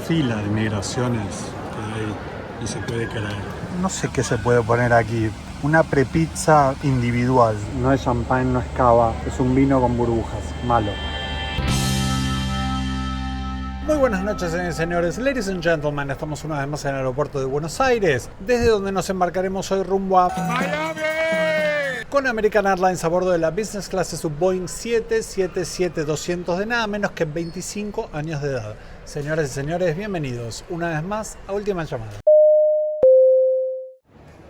fila de migraciones que hay, no se puede creer. No sé qué se puede poner aquí. Una prepizza individual. No es champagne, no es cava, es un vino con burbujas. Malo. Muy buenas noches, señores, ladies and gentlemen. Estamos una vez más en el aeropuerto de Buenos Aires, desde donde nos embarcaremos hoy rumbo a Miami, con American Airlines a bordo de la Business Class de su Boeing 777-200 de nada menos que 25 años de edad. Señoras y señores, bienvenidos una vez más a Última Llamada.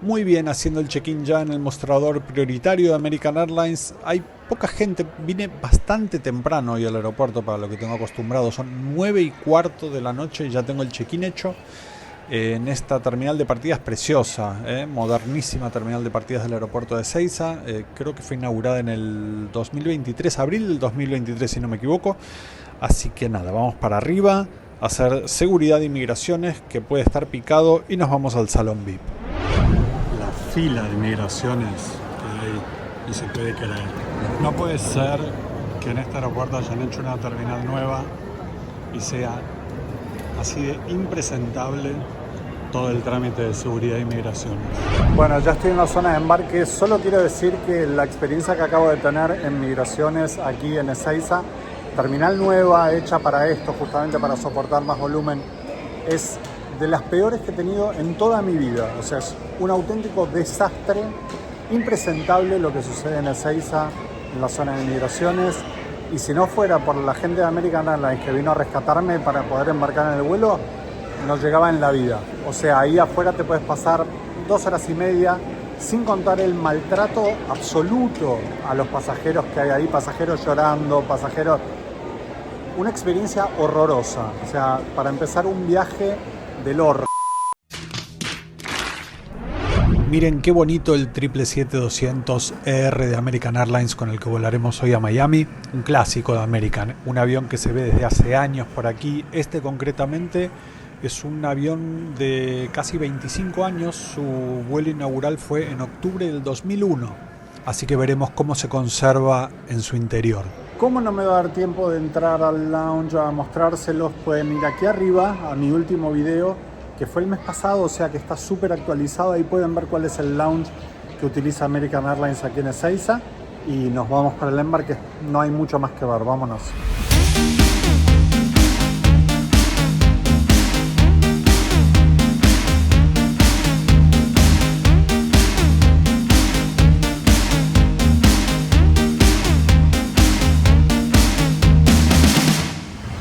Muy bien, haciendo el check-in ya en el mostrador prioritario de American Airlines. Hay poca gente, vine bastante temprano hoy al aeropuerto para lo que tengo acostumbrado. Son 9:15 de la noche y ya tengo el check-in hecho en esta terminal de partidas preciosa, modernísima terminal de partidas del aeropuerto de Ezeiza. Creo que fue inaugurada en el 2023, abril del 2023 si no me equivoco. Así que nada, vamos para arriba a hacer seguridad de inmigraciones, que puede estar picado, y nos vamos al salón VIP. Fila de migraciones que hay, no se puede creer. No puede ser que en este aeropuerto hayan hecho una terminal nueva y sea así de impresentable todo el trámite de seguridad de inmigraciones. Bueno, ya estoy en la zona de embarque. Solo quiero decir que la experiencia que acabo de tener en migraciones aquí en Ezeiza, terminal nueva hecha para esto, justamente para soportar más volumen, es de las peores que he tenido en toda mi vida. O sea, es un auténtico desastre, impresentable lo que sucede en Ezeiza, en la zona de migraciones. Y si no fuera por la gente de American Airlines que vino a rescatarme para poder embarcar en el vuelo, no llegaba en la vida. O sea, ahí afuera te puedes pasar 2 horas y media, sin contar el maltrato absoluto a los pasajeros que hay ahí, pasajeros llorando, pasajeros... Una experiencia horrorosa. O sea, para empezar, un viaje del horror. Miren qué bonito el 777-200ER de American Airlines con el que volaremos hoy a Miami. Un clásico de American, un avión que se ve desde hace años por aquí. Este concretamente es un avión de casi 25 años. Su vuelo inaugural fue en octubre del 2001. Así que veremos cómo se conserva en su interior. ¿Cómo no me va a dar tiempo de entrar al lounge a mostrárselos? Pueden ir aquí arriba a mi último video, que fue el mes pasado, o sea que está súper actualizado. Ahí pueden ver cuál es el lounge que utiliza American Airlines aquí en Ezeiza. Y nos vamos para el embarque. No hay mucho más que ver, vámonos.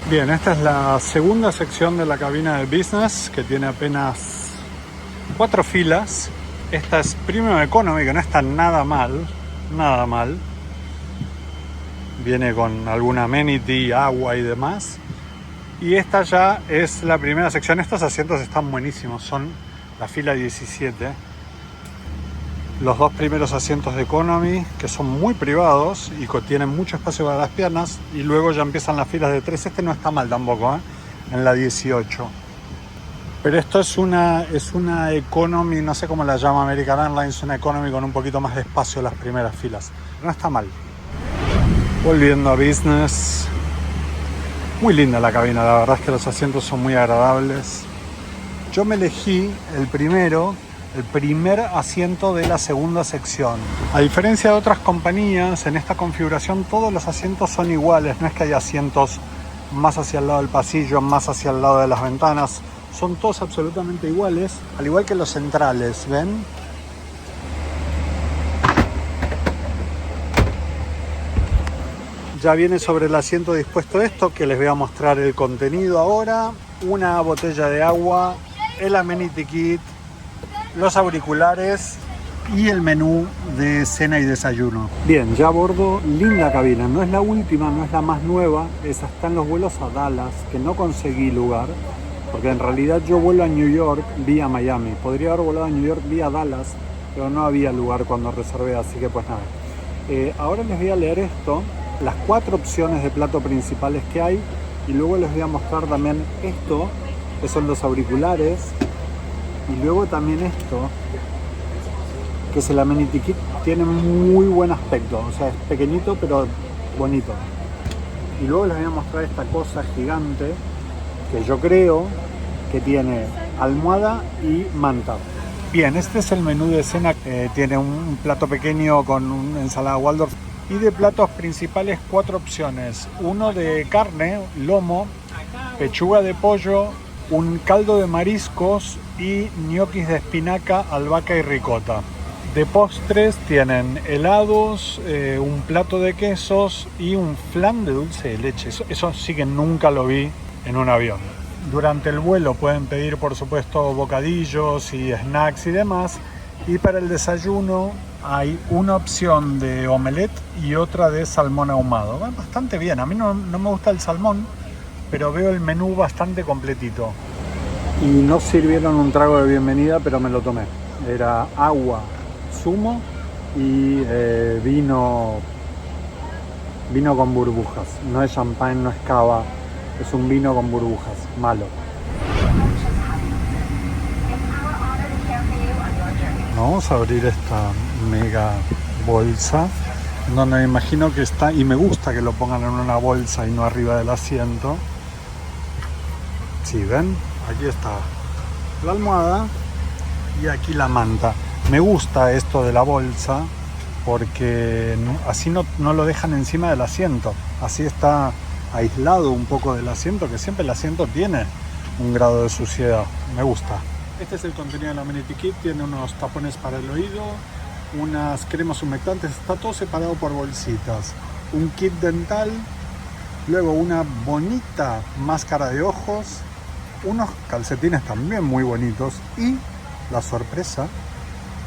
Bien, esta es la segunda sección de la cabina de Business, que tiene apenas 4 filas. Esta es Premium Economy, que no está nada mal, nada mal. Viene con alguna amenity, agua y demás. Y esta ya es la primera sección. Estos asientos están buenísimos, son la fila 17. Los 2 primeros asientos de Economy, que son muy privados y tienen mucho espacio para las piernas, y luego ya empiezan las filas de 3. Este no está mal tampoco, en la 18. Pero esto es una Economy, no sé cómo la llama American Airlines, una Economy con un poquito más de espacio en las primeras filas. No está mal. Volviendo a Business. Muy linda la cabina, la verdad es que los asientos son muy agradables. Yo me elegí el primer asiento de la segunda sección. A diferencia de otras compañías, en esta configuración todos los asientos son iguales. No es que haya asientos más hacia el lado del pasillo, más hacia el lado de las ventanas. Son todos absolutamente iguales, al igual que los centrales, ¿ven? Ya viene sobre el asiento dispuesto esto, que les voy a mostrar el contenido ahora. Una botella de agua, el amenity kit, los auriculares y el menú de cena y desayuno. Bien, ya a bordo, linda cabina. No es la última, no es la más nueva. Esa está en los vuelos a Dallas, que no conseguí lugar, porque en realidad yo vuelo a New York vía Miami. Podría haber volado a New York vía Dallas, pero no había lugar cuando reservé, así que pues nada. Ahora les voy a leer esto, las 4 opciones de plato principales que hay, y luego les voy a mostrar también esto, que son los auriculares. Y luego también esto, que es el amenity kit, tiene muy buen aspecto. O sea, es pequeñito pero bonito. Y luego les voy a mostrar esta cosa gigante, que yo creo que tiene almohada y manta. Bien, este es el menú de cena. Tiene un plato pequeño con una ensalada Waldorf. Y de platos principales 4 opciones. Uno de carne, lomo, pechuga de pollo, un caldo de mariscos y ñoquis de espinaca, albahaca y ricota. De postres tienen helados, un plato de quesos y un flan de dulce de leche. Eso sí que nunca lo vi en un avión. Durante el vuelo pueden pedir, por supuesto, bocadillos y snacks y demás. Y para el desayuno hay una opción de omelette y otra de salmón ahumado. Va bastante bien. A mí no me gusta el salmón, pero veo el menú bastante completito. Y no sirvieron un trago de bienvenida, pero me lo tomé. Era agua, zumo y vino con burbujas. No es champán, no es cava, es un vino con burbujas, malo. Vamos a abrir esta mega bolsa, donde me imagino que está, y me gusta que lo pongan en una bolsa y no arriba del asiento. Sí, ¿ven? Aquí está la almohada y aquí la manta. Me gusta esto de la bolsa porque así no lo dejan encima del asiento. Así está aislado un poco del asiento, que siempre el asiento tiene un grado de suciedad. Me gusta. Este es el contenido del Amenity Kit. Tiene unos tapones para el oído, unas cremas humectantes. Está todo separado por bolsitas. Un kit dental, luego una bonita máscara de ojos, unos calcetines también muy bonitos y, la sorpresa,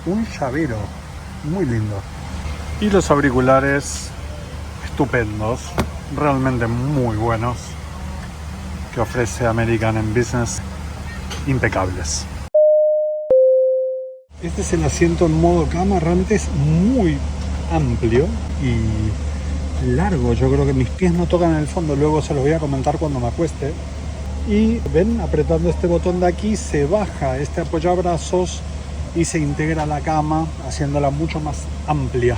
un llavero muy lindo. Y los auriculares estupendos, realmente muy buenos, que ofrece American en Business, impecables. Este es el asiento en modo cama. Realmente es muy amplio y largo. Yo creo que mis pies no tocan en el fondo. Luego se los voy a comentar cuando me acueste. Y ven, apretando este botón de aquí se baja este apoyabrazos y se integra a la cama, haciéndola mucho más amplia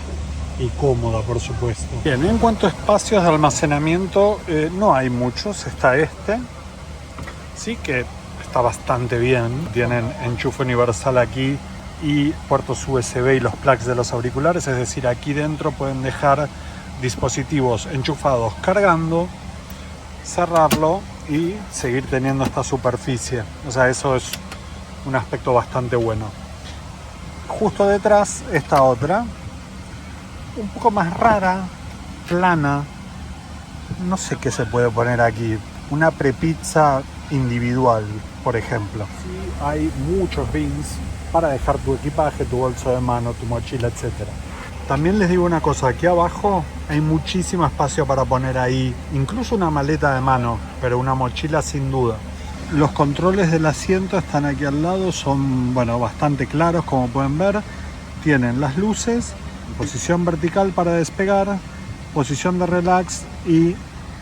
y cómoda, por supuesto. Bien, en cuanto a espacios de almacenamiento, no hay muchos. Está este, sí, que está bastante bien. Tienen enchufe universal aquí y puertos USB y los plugs de los auriculares, es decir, aquí dentro pueden dejar dispositivos enchufados cargando, cerrarlo y seguir teniendo esta superficie. O sea, eso es un aspecto bastante bueno. Justo detrás esta otra, un poco más rara, plana. No sé qué se puede poner aquí. Una prepizza individual, por ejemplo. Sí, hay muchos bins para dejar tu equipaje, tu bolso de mano, tu mochila, etc. También les digo una cosa, aquí abajo hay muchísimo espacio para poner ahí, incluso una maleta de mano, pero una mochila sin duda. Los controles del asiento están aquí al lado, son bastante claros, como pueden ver. Tienen las luces, posición vertical para despegar, posición de relax y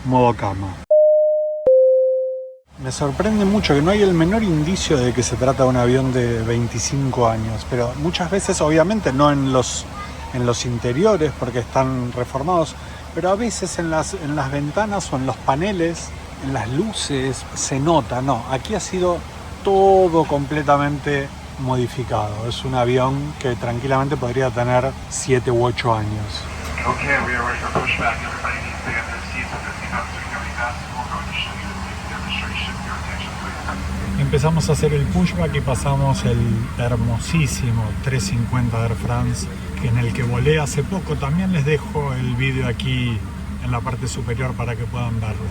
modo cama. Me sorprende mucho que no hay el menor indicio de que se trata de un avión de 25 años, pero muchas veces, obviamente no en los interiores porque están reformados, pero a veces en las ventanas o en los paneles, en las luces, se nota. No, aquí ha sido todo completamente modificado. Es un avión que tranquilamente podría tener 7 u 8 años. Okay, we are ready for pushback. Everybody needs to get their seats at 15 knots security fast. We're going to show you the safety demonstration. Your attention, please. Empezamos a hacer el pushback y pasamos el hermosísimo 350 de Air France, en el que volé hace poco. También les dejo el vídeo aquí en la parte superior para que puedan verlo.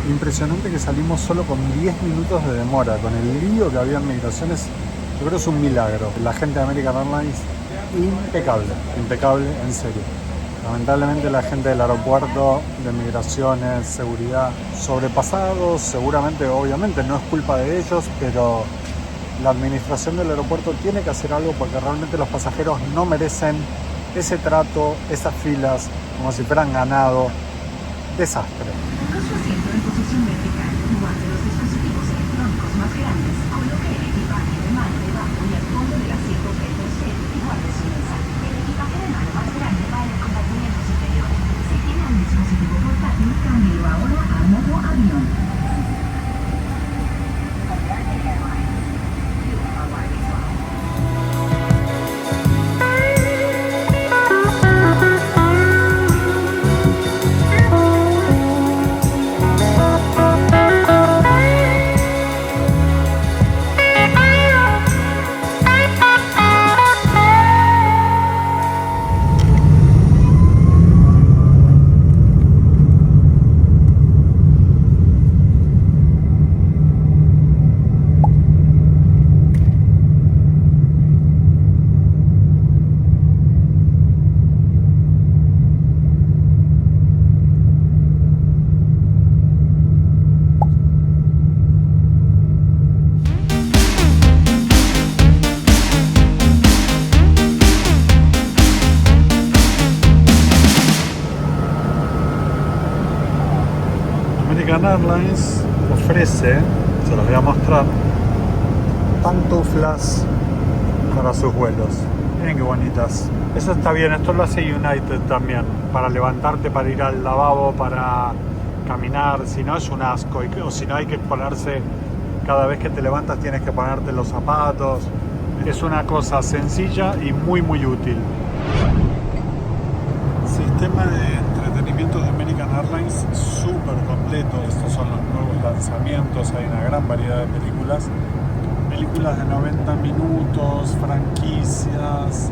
Impresionante que salimos solo con 10 minutos de demora, con el lío que había en migraciones. Yo creo que es un milagro. La gente de American Airlines, impecable, en serio. Lamentablemente la gente del aeropuerto, de migraciones, seguridad, sobrepasados, seguramente, obviamente no es culpa de ellos, pero la administración del aeropuerto tiene que hacer algo porque realmente los pasajeros no merecen ese trato, esas filas, como si fueran ganado. Desastre. Ponga su asiento en posición vertical, guarde los dispositivos electrónicos más grandes, coloque el equipaje de mano debajo y al fondo del asiento frente a usted y guarde su mensaje. El equipaje de mano más grande va en el compartimiento superior. Si tiene un dispositivo portátil, cámbielo ahora a modo avión. American Airlines ofrece, se los voy a mostrar, pantuflas para sus vuelos. Miren qué bonitas. Eso está bien, esto lo hace United también, para levantarte, para ir al lavabo, para caminar, si no es un asco, o si no hay que ponerse, cada vez que te levantas tienes que ponerte los zapatos. Es una cosa sencilla y muy útil. Sistema de entretenimiento de American Airlines súper completo. Estos son los nuevos lanzamientos, hay una gran variedad de películas de 90 minutos, franquicias,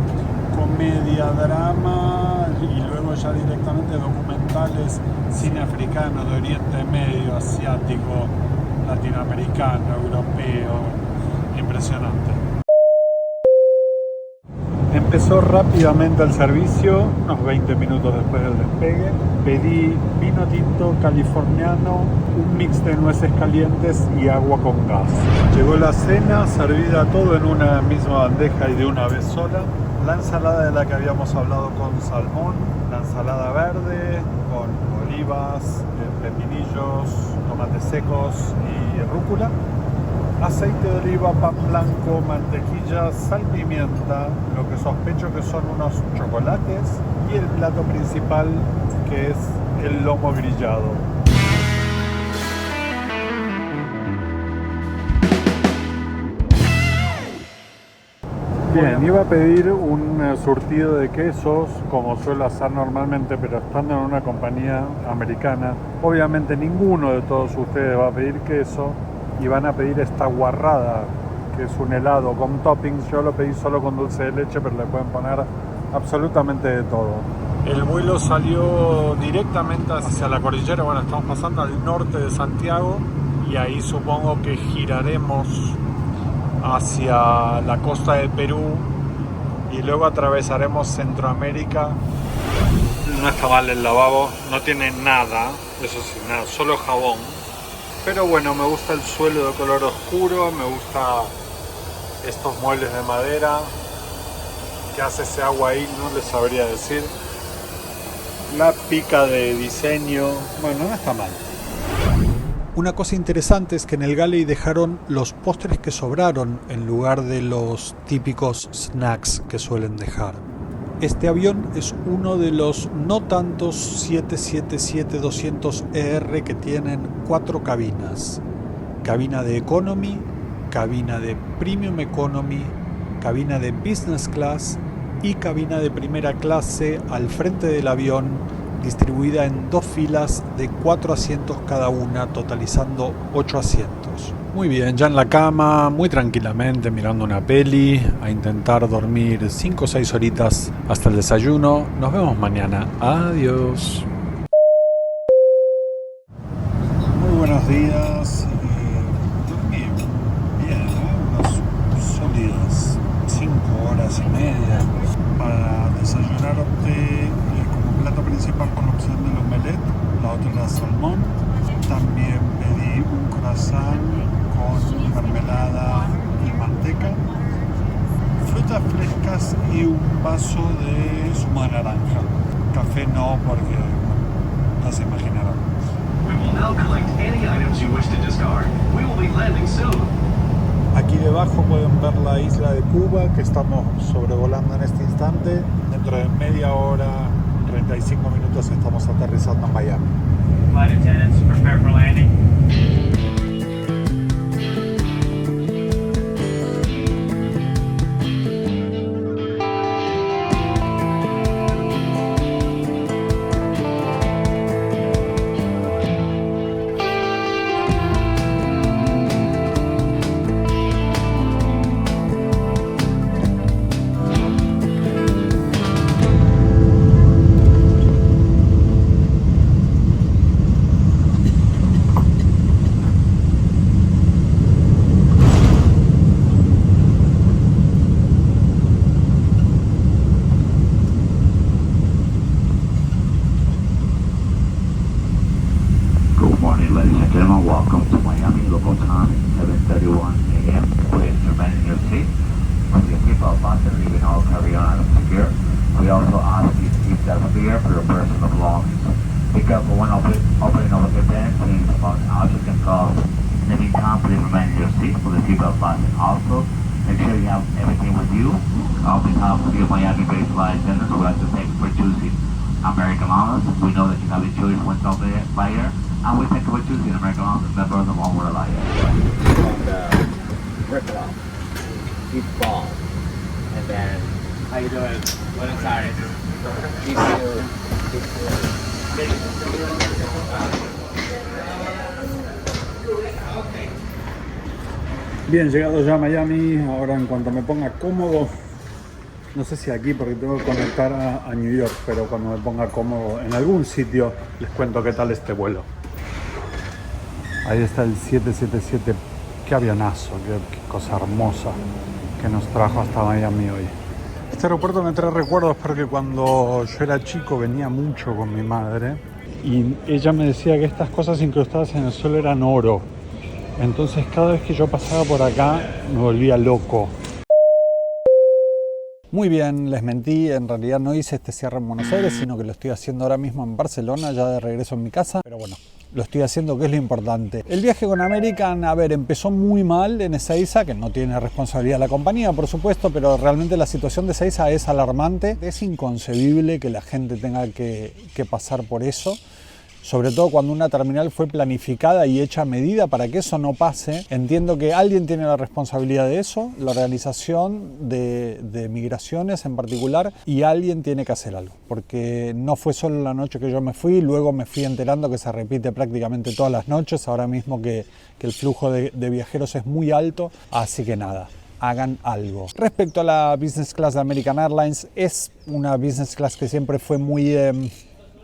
comedia, drama y luego ya directamente documentales, cine africano, de Oriente Medio, asiático, latinoamericano, europeo. Impresionante. Empezó rápidamente el servicio, unos 20 minutos después del despegue. Pedí vino tinto californiano, un mix de nueces calientes y agua con gas. Llegó la cena, servida todo en una misma bandeja y de una vez sola. La ensalada de la que habíamos hablado con salmón, la ensalada verde con olivas, pepinillos, tomates secos y rúcula. Aceite de oliva, pan blanco, mantequilla, sal, pimienta, lo que sospecho que son unos chocolates y el plato principal que es el lomo grillado. Bien, iba a pedir un surtido de quesos como suelo hacer normalmente, pero estando en una compañía americana, obviamente ninguno de todos ustedes va a pedir queso. Y van a pedir esta guarrada, que es un helado con toppings. Yo lo pedí solo con dulce de leche, pero le pueden poner absolutamente de todo. El vuelo salió directamente hacia la cordillera. Bueno, estamos pasando al norte de Santiago y ahí supongo que giraremos hacia la costa del Perú y luego atravesaremos Centroamérica. No está mal el lavabo, no tiene nada, eso sí, nada, solo jabón. Pero bueno, me gusta el suelo de color oscuro, me gusta estos muebles de madera. ¿Qué hace ese agua ahí? No les sabría decir. La pica de diseño, bueno, no está mal. Una cosa interesante es que en el galley dejaron los postres que sobraron en lugar de los típicos snacks que suelen dejar. Este avión es uno de los no tantos 777-200ER que tienen 4 cabinas. Cabina de Economy, cabina de Premium Economy, cabina de Business Class y cabina de primera clase al frente del avión, distribuida en 2 filas de 4 asientos cada una, totalizando 8 asientos. Muy bien, ya en la cama, muy tranquilamente, mirando una peli, a intentar dormir 5 o 6 horitas hasta el desayuno. Nos vemos mañana. Adiós. Muy buenos días. Dormí bien, unas sólidas 5 horas y media. Para desayunar opté como plato principal con la opción del omelette, la otra era salmón. También pedí un croissant con mermelada y manteca, frutas frescas y un vaso de zumo de naranja. Café no, porque no se imaginarán. Aquí debajo pueden ver la isla de Cuba que estamos sobrevolando en este instante. Dentro de media hora, 35 minutos estamos aterrizando en Miami. Flight attendants, prepare for landing. seatbelt button. Also, make sure you have everything with you. On behalf of the Miami-based flight attendants, we'd like to thank you for choosing American Airlines. We know that you have a choice when top flyer, and we thank you for choosing American Airlines, member of the One World Alliance. Rip it off. Deep ball. And then, how you doing? Buenos Aires. Bien, llegado ya a Miami, ahora en cuanto me ponga cómodo, no sé si aquí porque tengo que conectar a New York, pero cuando me ponga cómodo en algún sitio les cuento qué tal este vuelo. Ahí está el 777, qué avionazo, qué cosa hermosa que nos trajo hasta Miami hoy. Este aeropuerto me trae recuerdos porque cuando yo era chico venía mucho con mi madre y ella me decía que estas cosas incrustadas en el suelo eran oro. Entonces cada vez que yo pasaba por acá me volvía loco. Muy bien, les mentí, en realidad no hice este cierre en Buenos Aires, sino que lo estoy haciendo ahora mismo en Barcelona, ya de regreso en mi casa. Pero bueno, lo estoy haciendo, que es lo importante. El viaje con American, a ver, empezó muy mal en Ezeiza, que no tiene responsabilidad la compañía, por supuesto, pero realmente la situación de Ezeiza es alarmante. Es inconcebible que la gente tenga que pasar por eso. Sobre todo cuando una terminal fue planificada y hecha a medida para que eso no pase. Entiendo que alguien tiene la responsabilidad de eso, la organización de migraciones en particular, y alguien tiene que hacer algo. Porque no fue solo la noche que yo me fui, luego me fui enterando que se repite prácticamente todas las noches, ahora mismo que el flujo de viajeros es muy alto, así que nada. Hagan algo. Respecto a la business class de American Airlines, es una business class que siempre fue muy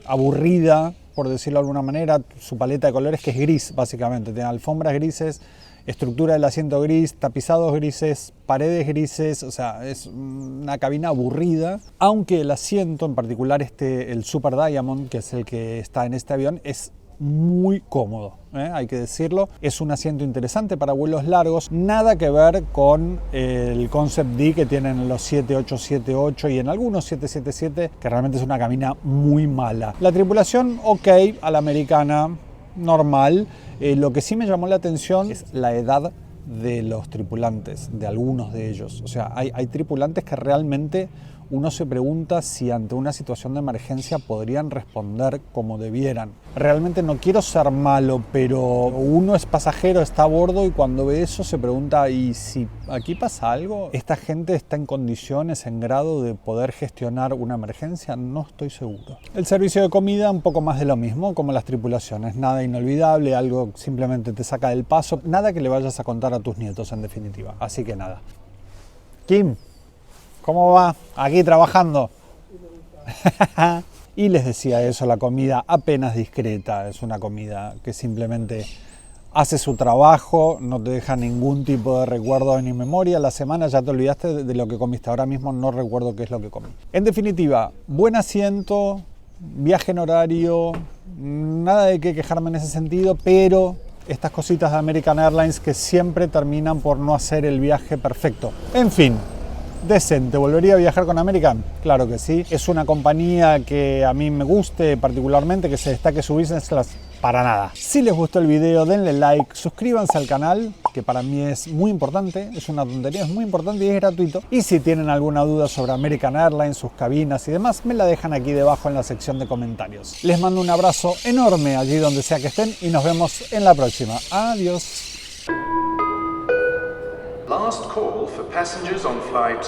aburrida, por decirlo de alguna manera. Su paleta de colores, que es gris básicamente, tiene alfombras grises, estructura del asiento gris, tapizados grises, paredes grises, o sea, es una cabina aburrida, aunque el asiento, en particular el Super Diamond, que es el que está en este avión, es muy cómodo, hay que decirlo. Es un asiento interesante para vuelos largos, nada que ver con el Concept D que tienen los 7878 y en algunos 777, que realmente es una cabina muy mala. La tripulación, ok, a la americana, normal. Lo que sí me llamó la atención es la edad de los tripulantes, de algunos de ellos. O sea, hay tripulantes que realmente uno se pregunta si ante una situación de emergencia podrían responder como debieran. Realmente no quiero ser malo, pero uno es pasajero, está a bordo y cuando ve eso se pregunta, ¿y si aquí pasa algo? ¿Esta gente está en condiciones, en grado de poder gestionar una emergencia? No estoy seguro. El servicio de comida, un poco más de lo mismo, como las tripulaciones. Nada inolvidable, algo simplemente te saca del paso. Nada que le vayas a contar a tus nietos, en definitiva. Así que nada. Kim, ¿cómo va? Aquí trabajando. Y les decía eso, la comida apenas discreta. Es una comida que simplemente hace su trabajo, no te deja ningún tipo de recuerdo ni memoria. La semana ya te olvidaste de lo que comiste. Ahora mismo no recuerdo qué es lo que comí. En definitiva, buen asiento, viaje en horario, nada de qué quejarme en ese sentido, pero estas cositas de American Airlines que siempre terminan por no hacer el viaje perfecto. En fin, decente. ¿Volvería a viajar con American? Claro que sí. ¿Es una compañía que a mí me guste particularmente, que se destaque su business class? Para nada. Si les gustó el video, denle like, suscríbanse al canal, que para mí es muy importante, es una tontería, es muy importante y es gratuito. Y si tienen alguna duda sobre American Airlines, sus cabinas y demás, me la dejan aquí debajo en la sección de comentarios. Les mando un abrazo enorme allí donde sea que estén y nos vemos en la próxima. Adiós. Last call for passengers on flight